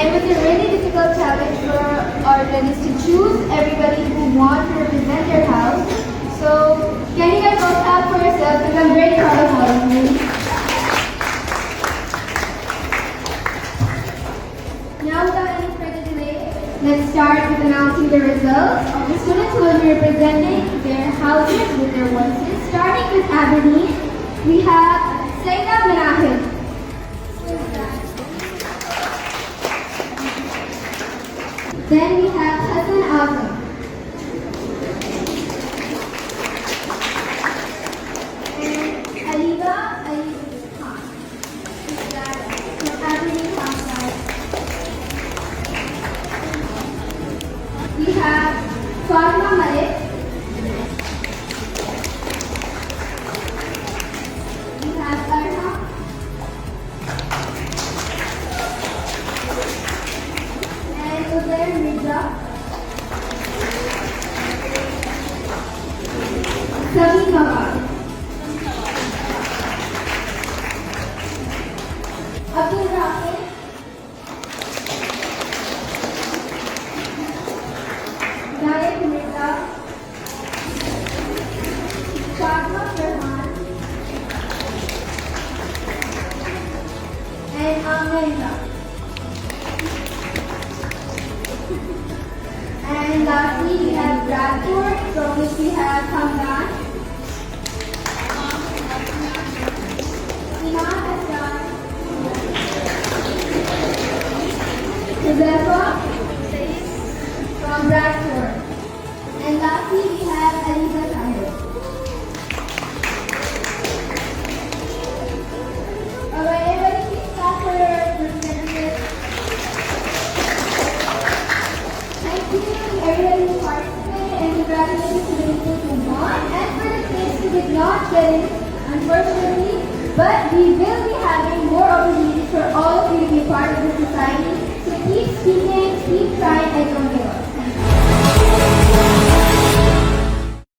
And with a really difficult challenge for our dentists to choose everybody who want to represent their house. So can you guys all clap for yourselves? Because I'm very proud of all of you. Now without any further delay, let's start with announcing the results of the students who will be representing their houses with their voices. Starting with Aberdeen, we have Zainab Menahid. Then we have Hassan Azam. And Aliba Ali Khan. From Aberdeen Housewife. We have Fatma Malik. We have Arha. And Uzair Mirza. Sami Nawaz. Abdul Rahman. Nayak Mirza. Fatma Farhan. And Amna. And lastly, we have Bradford, from which we have Hamdan, Iman Asrar, Huzefa from Bradford. And lastly, we have Aliza Tahir. Alright, everybody please clap for your representatives. Thank you to everybody who participated and congratulations to the people who won and for the kids who did not get it, unfortunately. But we will be having more opportunities for all of you to be a part of the society